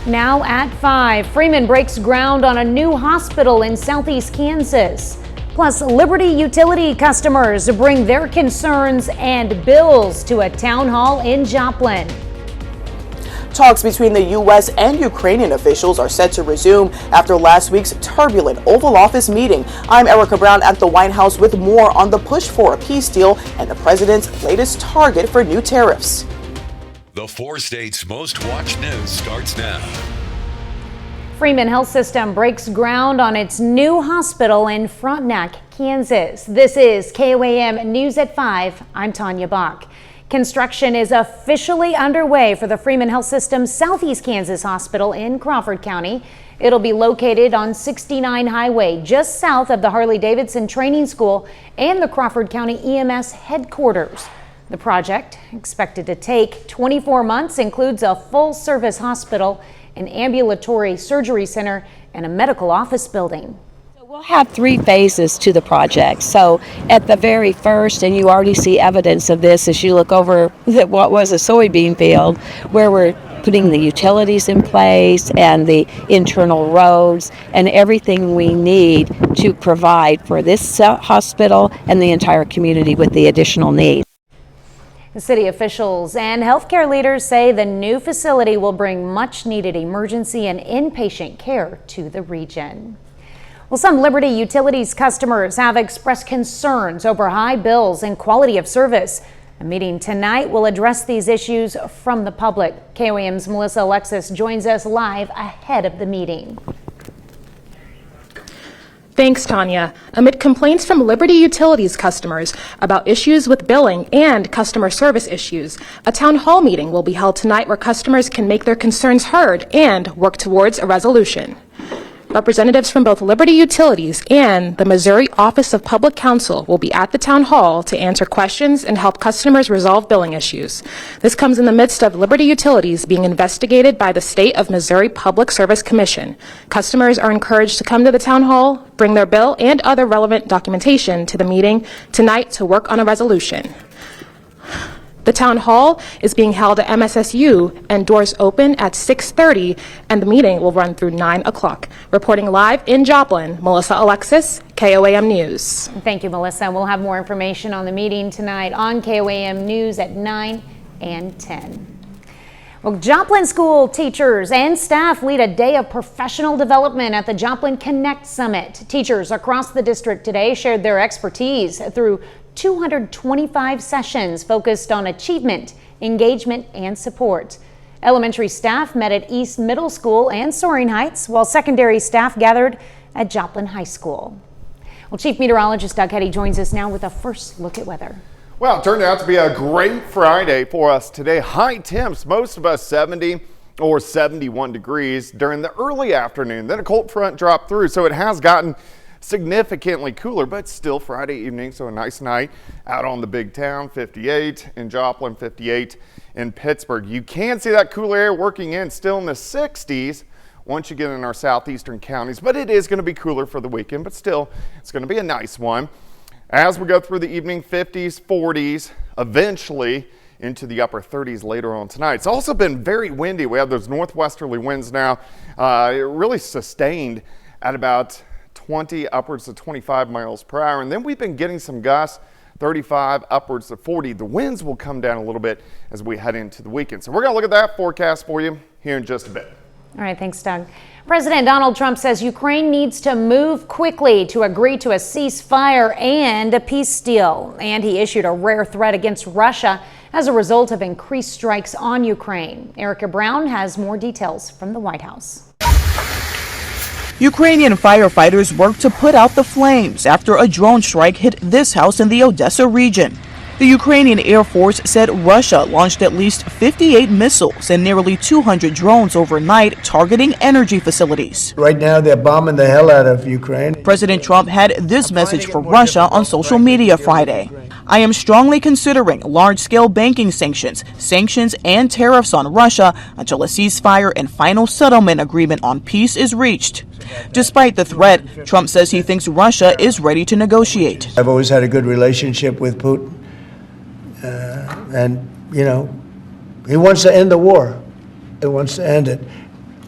Now at 5, Freeman breaks ground on a new hospital in southeast Kansas. Plus, Liberty Utility customers bring their concerns and bills to a town hall in Joplin. Talks between the U.S. and Ukrainian officials are set to resume after last week's turbulent Oval Office meeting. I'm Erica Brown at the White House with more on the push for a peace deal and the president's latest target for new tariffs. The 4 states' most watched news starts now. Freeman Health System breaks ground on its new hospital in Frontenac, Kansas. This is KOAM News at 5. I'm Tanya Bach. Construction is officially underway for the Freeman Health System Southeast Kansas Hospital in Crawford County. It'll be located on 69 Highway, just south of the Harley-Davidson Training School and the Crawford County EMS headquarters. The project, expected to take 24 months, includes a full-service hospital, an ambulatory surgery center, and a medical office building. We'll have 3 phases to the project. So at the very first, and you already see evidence of this as you look over what was a soybean field, where we're putting the utilities in place and the internal roads and everything we need to provide for this hospital and the entire community with the additional needs. The city officials and healthcare leaders say the new facility will bring much needed emergency and inpatient care to the region. Well, some Liberty Utilities customers have expressed concerns over high bills and quality of service. A meeting tonight will address these issues from the public. KOAM's Melissa Alexis joins us live ahead of the meeting. Thanks, Tanya. Amid complaints from Liberty Utilities customers about issues with billing and customer service issues, a town hall meeting will be held tonight where customers can make their concerns heard and work towards a resolution. Representatives from both Liberty Utilities and the Missouri Office of Public Counsel will be at the town hall to answer questions and help customers resolve billing issues. This comes in the midst of Liberty Utilities being investigated by the State of Missouri Public Service Commission. Customers are encouraged to come to the town hall, bring their bill and other relevant documentation to the meeting tonight to work on a resolution. The town hall is being held at MSSU and doors open at 6:30 and the meeting will run through 9 o'clock. Reporting live in Joplin, Melissa Alexis, KOAM News. Thank you, Melissa. We'll have more information on the meeting tonight on KOAM News at 9 and 10. Well, Joplin school teachers and staff lead a day of professional development at the Joplin Connect Summit. Teachers across the district today shared their expertise through 225 sessions focused on achievement, engagement, and support. Elementary staff met at East Middle School and Soaring Heights, while secondary staff gathered at Joplin High School. Well, Chief Meteorologist Doug Hetty joins us now with a first look at weather. Well, it turned out to be a great Friday for us today. High temps, most of us 70 or 71 degrees during the early afternoon. Then a cold front dropped through, so it has gotten significantly cooler, but still Friday evening, so a nice night out on the big town. 58 in Joplin, 58 in Pittsburgh. You can see that cooler air working in, still in the 60s once you get in our southeastern counties, but it is going to be cooler for the weekend, but still it's going to be a nice one. As we go through the evening, 50s, 40s, eventually into the upper 30s later on tonight. It's also been very windy. We have those northwesterly winds now, really sustained at about 20 upwards to 25 miles per hour. And then we've been getting some gusts, 35 upwards to 40. The winds will come down a little bit as we head into the weekend. So we're going to look at that forecast for you here in just a bit. All right, thanks, Doug. President Donald Trump says Ukraine needs to move quickly to agree to a ceasefire and a peace deal. And he issued a rare threat against Russia as a result of increased strikes on Ukraine. Erica Brown has more details from the White House. Ukrainian firefighters worked to put out the flames after a drone strike hit this house in the Odessa region. The Ukrainian Air Force said Russia launched at least 58 missiles and nearly 200 drones overnight targeting energy facilities. Right now, they're bombing the hell out of Ukraine. President Trump had this message for Russia on social media Friday. I am strongly considering large-scale banking sanctions and tariffs on Russia until a ceasefire and final settlement agreement on peace is reached. Despite the threat, Trump says he thinks Russia is ready to negotiate. I've always had a good relationship with Putin. And, you know, he wants to end the war. He wants to end it.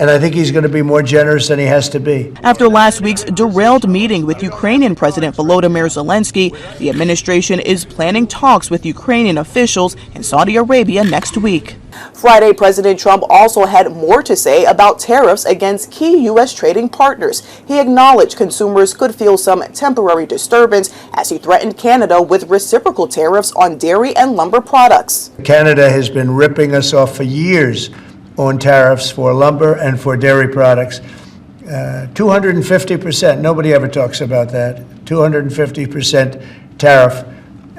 And I think he's going to be more generous than he has to be. After last week's derailed meeting with Ukrainian President Volodymyr Zelensky, the administration is planning talks with Ukrainian officials in Saudi Arabia next week. Friday, President Trump also had more to say about tariffs against key U.S. trading partners. He acknowledged consumers could feel some temporary disturbance as he threatened Canada with reciprocal tariffs on dairy and lumber products. Canada has been ripping us off for years on tariffs for lumber and for dairy products. 250%, nobody ever talks about that. 250% tariff,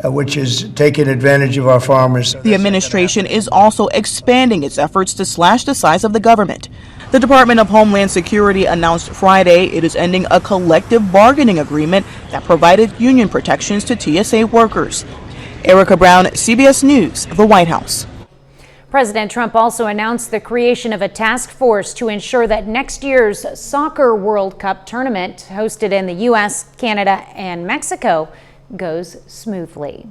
which is taking advantage of our farmers. The administration is also expanding its efforts to slash the size of the government. The Department of Homeland Security announced Friday it is ending a collective bargaining agreement that provided union protections to TSA workers. Erica Brown, CBS News, the White House. President Trump also announced the creation of a task force to ensure that next year's Soccer World Cup tournament, hosted in the U.S., Canada, and Mexico, goes smoothly.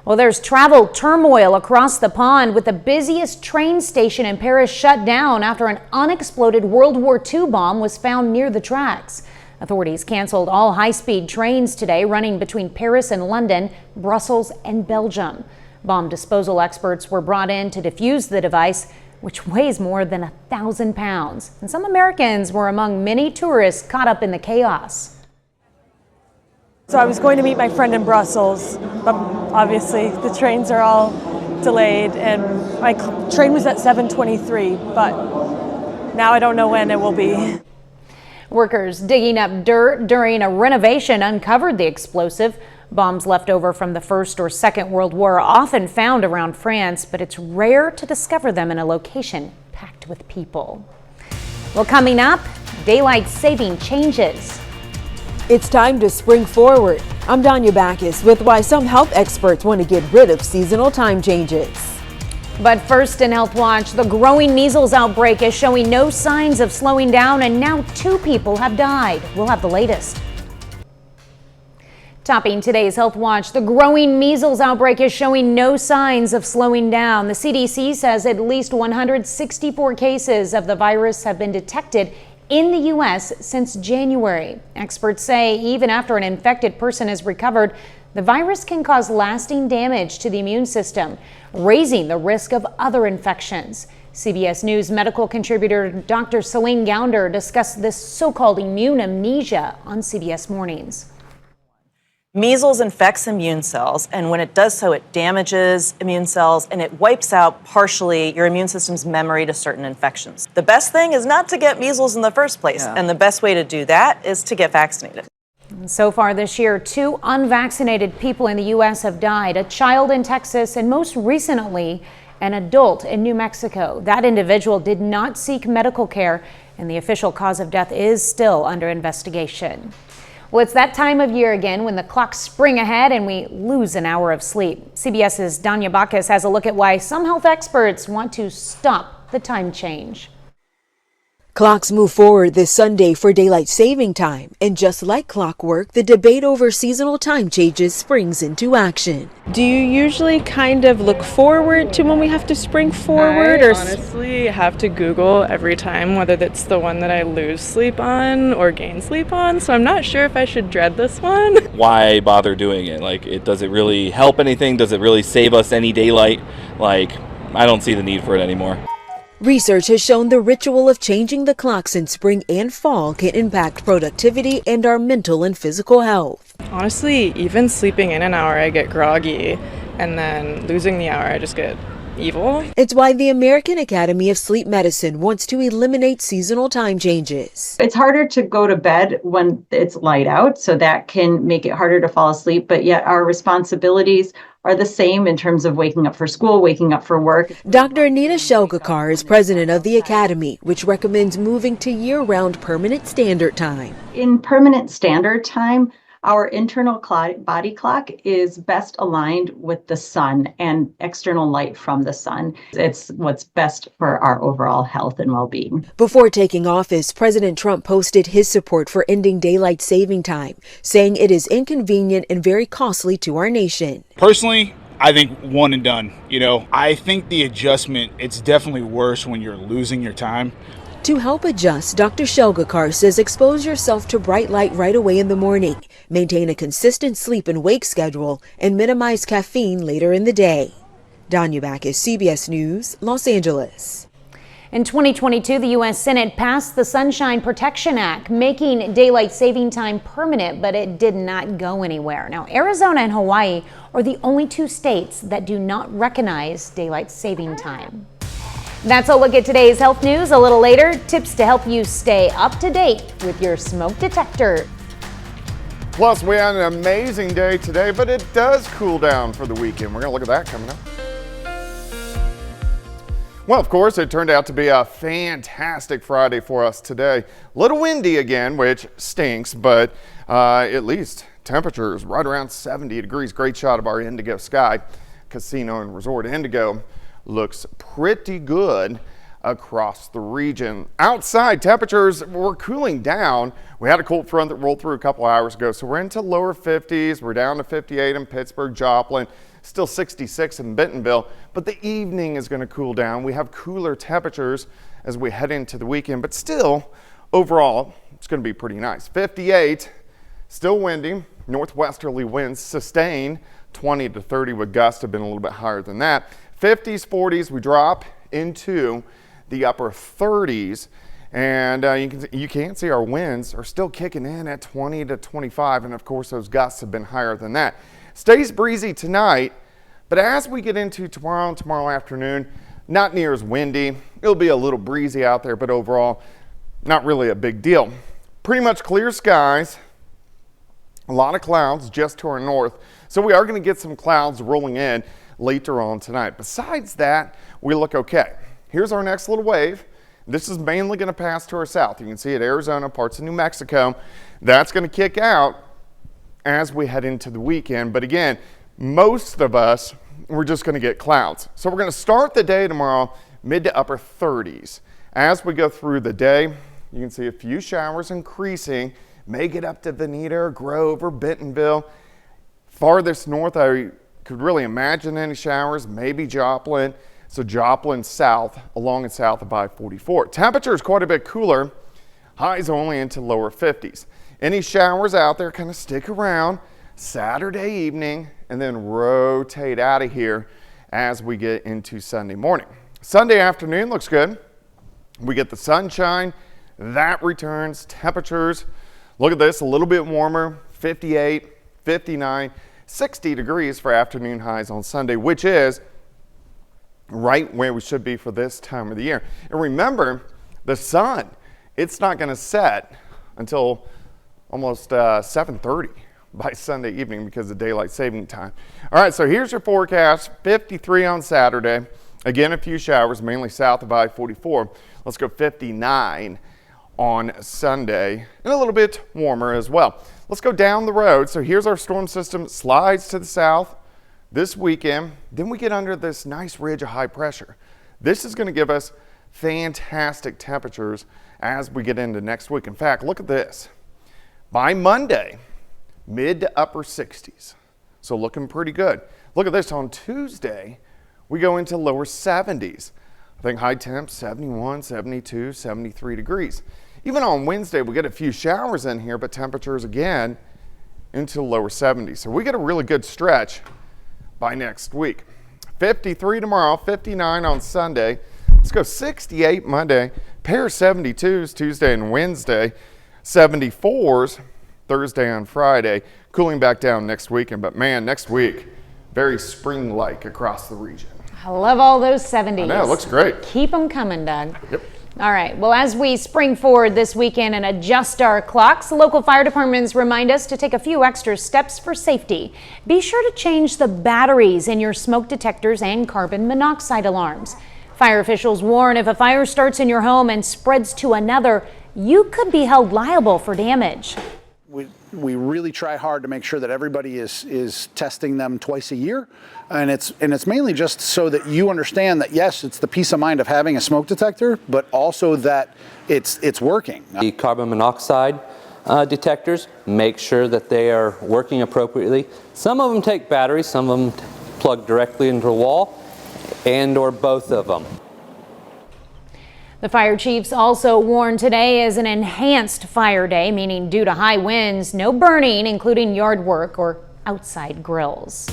Well, there's travel turmoil across the pond, with the busiest train station in Paris shut down after an unexploded World War II bomb was found near the tracks. Authorities canceled all high-speed trains today running between Paris and London, Brussels, and Belgium. Bomb disposal experts were brought in to defuse the device, which weighs more than 1,000 pounds. And some Americans were among many tourists caught up in the chaos. So I was going to meet my friend in Brussels, but obviously the trains are all delayed, and my train was at 7:23, but now I don't know when it will be. Workers digging up dirt during a renovation uncovered the explosive. Bombs left over from the First or Second World War are often found around France, but it's rare to discover them in a location packed with people. Well, coming up, daylight saving changes. It's time to spring forward. I'm Danya Backus with why some health experts want to get rid of seasonal time changes. But first in Health Watch, the growing measles outbreak is showing no signs of slowing down, and now 2 people have died. We'll have the latest. Topping today's Health Watch, the growing measles outbreak is showing no signs of slowing down. The CDC says at least 164 cases of the virus have been detected in the U.S. since January. Experts say even after an infected person is recovered, the virus can cause lasting damage to the immune system, raising the risk of other infections. CBS News medical contributor Dr. Celine Gounder discussed this so-called immune amnesia on CBS Mornings. Measles infects immune cells, and when it does so, it damages immune cells and it wipes out partially your immune system's memory to certain infections. The best thing is not to get measles in the first place, and the best way to do that is to get vaccinated. So far this year, 2 unvaccinated people in the U.S. have died, a child in Texas, and most recently, an adult in New Mexico. That individual did not seek medical care, and the official cause of death is still under investigation. Well, it's that time of year again when the clocks spring ahead and we lose an hour of sleep. CBS's Danya Backus has a look at why some health experts want to stop the time change. Clocks move forward this Sunday for daylight saving time, and just like clockwork, the debate over seasonal time changes springs into action. Do you usually kind of look forward to when we have to spring forward? I honestly have to Google every time whether that's the one that I lose sleep on or gain sleep on, so I'm not sure if I should dread this one. Why bother doing it? Does it really help anything? Does it really save us any daylight? I don't see the need for it anymore. Research has shown the ritual of changing the clocks in spring and fall can impact productivity and our mental and physical health. Honestly, even sleeping in an hour, I get groggy, and then losing the hour, I just get evil. It's why the American Academy of Sleep Medicine wants to eliminate seasonal time changes. It's harder to go to bed when it's light out, so that can make it harder to fall asleep, but yet our responsibilities are the same in terms of waking up for school, waking up for work. Dr. Anita Shelgakar is president of the Academy, which recommends moving to year-round permanent standard time. In permanent standard time, our internal body clock is best aligned with the sun and external light from the sun. It's what's best for our overall health and well-being. Before taking office, President Trump posted his support for ending daylight saving time, saying it is inconvenient and very costly to our nation. Personally, I think one and done. I think the adjustment, it's definitely worse when you're losing your time. To help adjust, Dr. Shelgakar says expose yourself to bright light right away in the morning, maintain a consistent sleep and wake schedule, and minimize caffeine later in the day. Danya Backus, CBS News, Los Angeles. In 2022, the U.S. Senate passed the Sunshine Protection Act, making daylight saving time permanent, but it did not go anywhere. Now, Arizona and Hawaii are the only two states that do not recognize daylight saving time. That's a look at today's health news. A little later, tips to help you stay up to date with your smoke detector. Plus, we had an amazing day today, but it does cool down for the weekend. We're going to look at that coming up. Well, of course, it turned out to be a fantastic Friday for us today. A little windy again, which stinks, but at least temperatures right around 70 degrees. Great shot of our Indigo Sky Casino and Resort. Indigo looks pretty good across the region. Outside, temperatures were cooling down. We had a cold front that rolled through a couple hours ago, so we're into lower 50s. We're down to 58 in Pittsburgh, Joplin, still 66 in Bentonville, but the evening is going to cool down. We have cooler temperatures as we head into the weekend, but still, overall, it's going to be pretty nice. 58, still windy, northwesterly winds sustain 20 to 30 with gusts have been a little bit higher than that. 50s, 40s, we drop into the upper 30s, and you can see our winds are still kicking in at 20 to 25, and of course those gusts have been higher than that. Stays breezy tonight, but as we get into tomorrow afternoon, not near as windy. It'll be a little breezy out there, but overall, not really a big deal. Pretty much clear skies, a lot of clouds just to our north, so we are going to get some clouds rolling in later on tonight. Besides that, we look okay. Here's our next little wave. This is mainly going to pass to our south. You can see it, Arizona, parts of New Mexico. That's going to kick out as we head into the weekend. But again, most of us, we're just going to get clouds. So we're going to start the day tomorrow mid to upper 30s. As we go through the day, you can see a few showers increasing, may get up to Veneta, Grove, or Bentonville. Farthest north, I could really imagine any showers, maybe Joplin. So Joplin south, along and south of I-44. Temperature is quite a bit cooler, highs only into lower 50s. Any showers out there kind of stick around Saturday evening and then rotate out of here as we get into Sunday morning. Sunday afternoon looks good. We get the sunshine, that returns. Temperatures, look at this, a little bit warmer, 58, 59, 60 degrees for afternoon highs on Sunday, which is right where we should be for this time of the year. And remember, the sun, it's not going to set until almost 7:30 by Sunday evening because of daylight saving time. All right, so here's your forecast. 53 on Saturday. Again, a few showers, mainly south of I-44. Let's go 59 on Sunday, and a little bit warmer as well. Let's go down the road. So here's our storm system, slides to the south this weekend. Then we get under this nice ridge of high pressure. This is going to give us fantastic temperatures as we get into next week. In fact, look at this. By Monday, mid to upper 60s. So looking pretty good. Look at this. On Tuesday, we go into lower 70s. I think high temps 71, 72, 73 degrees. Even on Wednesday, we get a few showers in here, but temperatures again into lower 70s. So we get a really good stretch by next week. 53 tomorrow, 59 on Sunday. Let's go 68 Monday, pair of 72s Tuesday and Wednesday, 74s Thursday and Friday, cooling back down next weekend. But man, next week, very spring-like across the region. I love all those 70s. I know, it looks great. Keep them coming, Doug. Yep. All right, well, as we spring forward this weekend and adjust our clocks, local fire departments remind us to take a few extra steps for safety. Be sure to change the batteries in your smoke detectors and carbon monoxide alarms. Fire officials warn if a fire starts in your home and spreads to another, you could be held liable for damage. We really try hard to make sure that everybody is testing them twice a year, and it's mainly just so that you understand that yes, it's the peace of mind of having a smoke detector, but also that it's working. The carbon monoxide detectors, make sure that they are working appropriately. Some of them take batteries, some of them plug directly into a wall, and or both of them. The fire chiefs also warned today is an enhanced fire day, meaning due to high winds, no burning, including yard work or outside grills.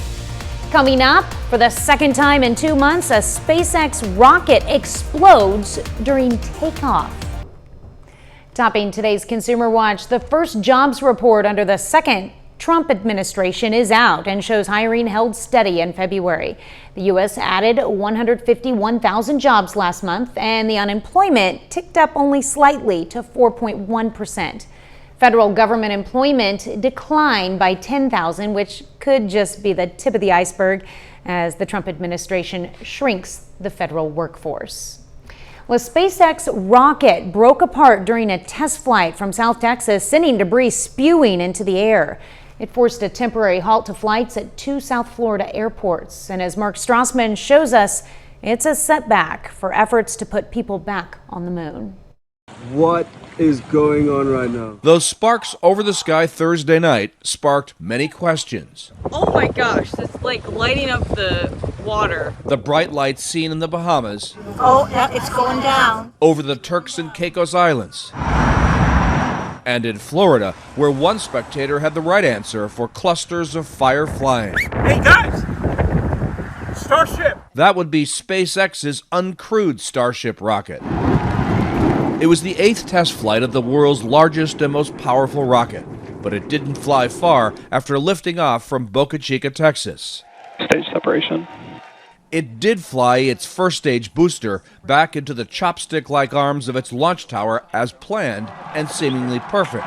Coming up, for the second time in 2 months, a SpaceX rocket explodes during takeoff. Topping today's Consumer Watch, the first jobs report under the second Trump administration is out and shows hiring held steady in February. The U.S. added 151,000 jobs last month, and the unemployment ticked up only slightly to 4.1%. Federal government employment declined by 10,000, which could just be the tip of the iceberg as the Trump administration shrinks the federal workforce. Well, a SpaceX rocket broke apart during a test flight from South Texas, sending debris spewing into the air. It forced a temporary halt to flights at 2 South Florida airports. And as Mark Strassman shows us, it's a setback for efforts to put people back on the moon. What is going on right now? Those sparks over the sky Thursday night sparked many questions. Oh my gosh, it's like lighting up the water. The bright lights seen in the Bahamas. Oh, it's going down. Over the Turks and Caicos Islands. And in Florida, where one spectator had the right answer for clusters of fire flying. Hey guys! Starship! That would be SpaceX's uncrewed Starship rocket. It was the 8th test flight of the world's largest and most powerful rocket, but it didn't fly far after lifting off from Boca Chica, Texas. Stage separation. It did fly its first stage booster back into the chopstick-like arms of its launch tower as planned and seemingly perfect.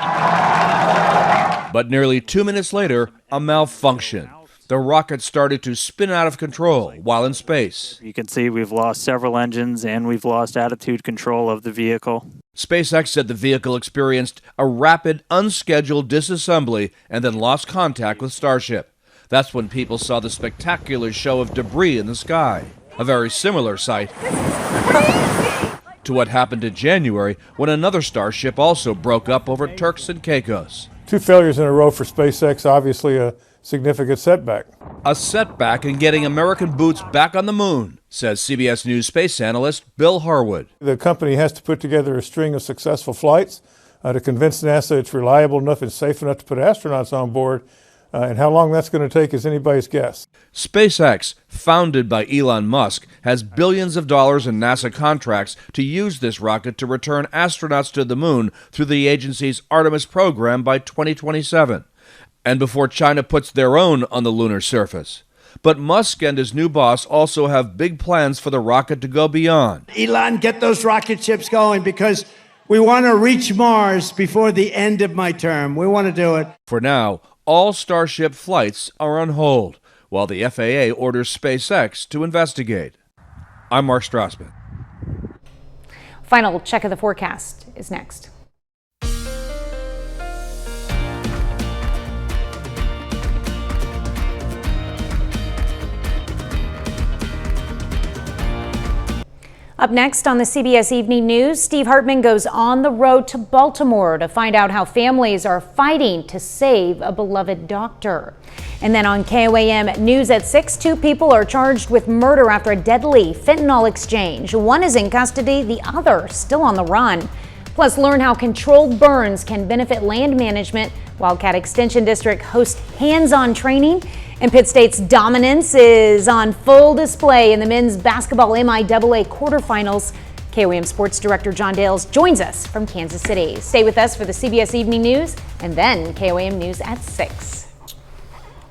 But nearly 2 minutes later, a malfunction. The rocket started to spin out of control while in space. You can see we've lost several engines and we've lost attitude control of the vehicle. SpaceX said the vehicle experienced a rapid, unscheduled disassembly and then lost contact with Starship. That's when people saw the spectacular show of debris in the sky. A very similar sight to what happened in January when another Starship also broke up over Turks and Caicos. 2 failures in a row for SpaceX, obviously a significant setback. A setback in getting American boots back on the moon, says CBS News space analyst Bill Harwood. The company has to put together a string of successful flights to convince NASA it's reliable enough and safe enough to put astronauts on board. And how long that's going to take is anybody's guess. SpaceX, founded by Elon Musk, has billions of dollars in NASA contracts to use this rocket to return astronauts to the moon through the agency's Artemis program by 2027, and before China puts their own on the lunar surface. But Musk and his new boss also have big plans for the rocket to go beyond. Elon, get those rocket ships going because we want to reach Mars before the end of my term. We want to do it. For now, all Starship flights are on hold, while the FAA orders SpaceX to investigate. I'm Mark Strassman. Final check of the forecast is next. Up next on the CBS Evening News, Steve Hartman goes on the road to Baltimore to find out how families are fighting to save a beloved doctor. And then on KOAM News at 6, 2 people are charged with murder after a deadly fentanyl exchange. One is in custody, the other still on the run. Plus, learn how controlled burns can benefit land management. Wildcat Extension District hosts hands-on training. And Pitt State's dominance is on full display in the men's basketball MIAA quarterfinals. KOAM Sports Director John Dales joins us from Kansas City. Stay with us for the CBS Evening News and then KOAM News at 6.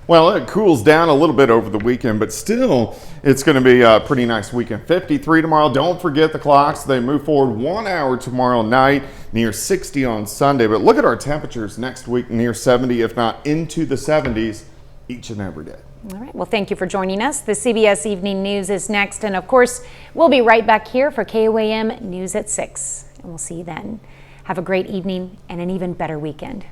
Well, it cools down a little bit over the weekend, but still, it's going to be a pretty nice weekend. 53 tomorrow. Don't forget the clocks. They move forward 1 hour tomorrow night, near 60 on Sunday. But look at our temperatures next week, near 70, if not into the 70s. Each and every day. All right. Well, thank you for joining us. The CBS Evening News is next. And of course, we'll be right back here for KOAM News at 6. And we'll see you then. Have a great evening and an even better weekend.